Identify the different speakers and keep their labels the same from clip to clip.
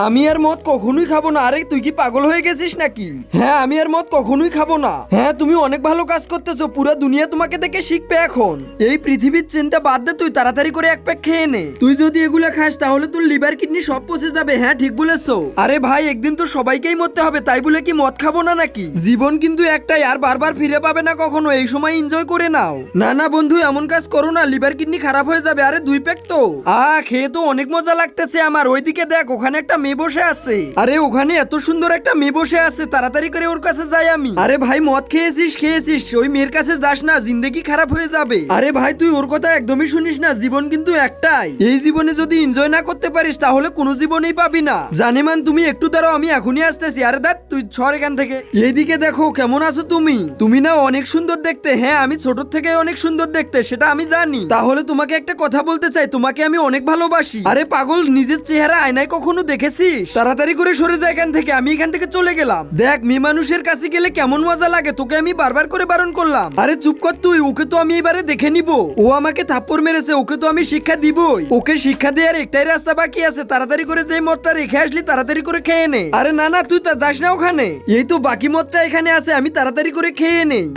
Speaker 1: আমি আর মদ কখনোই খাবো না। আরে তুই কি পাগল হয়ে গেছিস নাকি? হ্যাঁ, আমি আর মদ কখনোই খাবো না। হ্যাঁ, তুমি অনেক ভালো কাজ করতেছো, পুরো দুনিয়া তোমাকে দেখে শিখবে এখন। এই পৃথিবীর চিন্তা বাদ দে, তুই তাড়াতাড়ি করে এক প্যাক খেয়ে নে। তুই যদি এগুলা খাস তাহলে তোর লিভার কিডনি সব পচে যাবে। হ্যাঁ, ঠিক বলেছো। আরে ভাই, একদিন তো সবাইকেই মরতে হবে, তাই বলে কি মদ খাবো না নাকি? জীবন কিন্তু একটাই, আর বারবার ফিরে পাবে না কখনো। এই সময় এনজয় করে নাও। না না বন্ধু, এমন কাজ করো না, লিভার কিডনি খারাপ হয়ে যাবে। আরে 2 প্যাক তো খেয়ে তো অনেক মজা লাগতেছে আমার। ওইদিকে দেখ, ওখানে একটা মেয়ে বসে আছে। আরে ওখানে এত সুন্দর একটা মেয়ে বসে আছে, তাড়াতাড়ি করে ওর কাছে যাই আমি। আরে ভাই, মদ খেয়েছিস, ওই মেয়ের কাছে যাস না, জিন্দেগি খারাপ হয়ে যাবে। আরে ভাই, তুই ওর কথা একদমই শুনিস না, জীবন কিন্তু একটাই। এই জীবনে যদি এনজয় না করতে পারিস তাহলে কোনো জীবনেই পাবি না। জানেমান, তুমি একটু দাঁড়াও, আমি এখনই আসতেছি। আরে দাঁড়, তুই সর এখান থেকে। এইদিকে দেখো, কেমন আছো তুমি? তুমি না অনেক সুন্দর দেখতে। হ্যাঁ, আমি ছোট থেকে অনেক সুন্দর দেখতে, সেটা আমি জানি। তাহলে তোমাকে একটা কথা বলতে চাই, তোমাকে আমি অনেক ভালোবাসি। আরে পাগল, নিজের চেহারা আয়নায় কখনো দেখেছিস? তাড়াতাড়ি করে সরে যা এখান থেকে, আমি এখান থেকে চলে গেলাম। দেখ, মেয়ে মানুষের কাছে গেলে কেমন মজা লাগে, তোকে আমি বারবার করে বারণ করলাম। আরে চুপ কর তুই, ওকে তো আমি এবারে দেখে নিব। ও আমাকে থাপ্পড় মেরেছে, ওকে তো আমি শিক্ষা দিবই। ওকে শিক্ষা দেওয়ার একটাই রাস্তা বাকি আছে, তাড়াতাড়ি করে যে মদটা রেখে আসলি তাড়াতাড়ি করে খেয়ে নে। আরে না না, তুই তা যাস না ওখানে, এই তো বাকি মদটা এখানে আছে, আমি তাড়াতাড়ি করে খেয়ে নেই।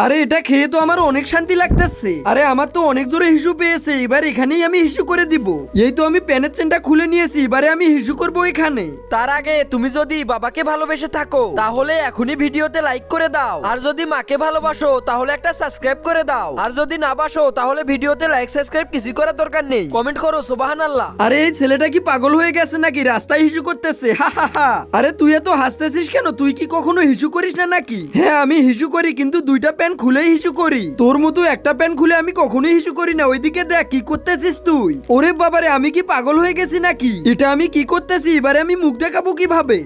Speaker 1: আরে এটা খেয়ে তো আমার অনেক শান্তি লাগতেছে। আরে আমার তো অনেক জোরে হিসু পেয়েছে, এবার এখানেই আমি হিসু করে দিব। এই তো আমি প্যানের চেনটা খুলে নিয়েছি, এবারে আমি হিসু করবো এখানে। তার আগে তুমি যদি বাবাকে ভালোবেসে থাকো তাহলে এখনই ভিডিওতে লাইক করে দাও, আর যদি মাকে ভালোবাসো তাহলে একটা সাবস্ক্রাইব করে দাও, আর যদি না বাসো তাহলে ভিডিওতে লাইক সাবস্ক্রাইব কিছু করার দরকার নেই, কমেন্ট করো সুবহানাল্লাহ। আরে এই ছেলেটা কি পাগল হয়ে গেছে নাকি? রাস্তায় হিসু করতেছে, হা হা হা। আরে তুই এত হাসতেছিস কেন? তুই কি কখনো হিসু করিস না নাকি? হ্যাঁ, আমি হিসু করি, কিন্তু 2টা প্যান খুলেই হিসু করি। তোর মতো একটা প্যান খুলে আমি কখনোই হিসু করি না। ওইদিকে দেখ, কি করতেছিস তুই? ওরে বাবারে, আমি কি পাগল হয়ে গেছি নাকি? এটা আমি কি করতেছি? এবারে আমি মুখ দেখাবো কিভাবে?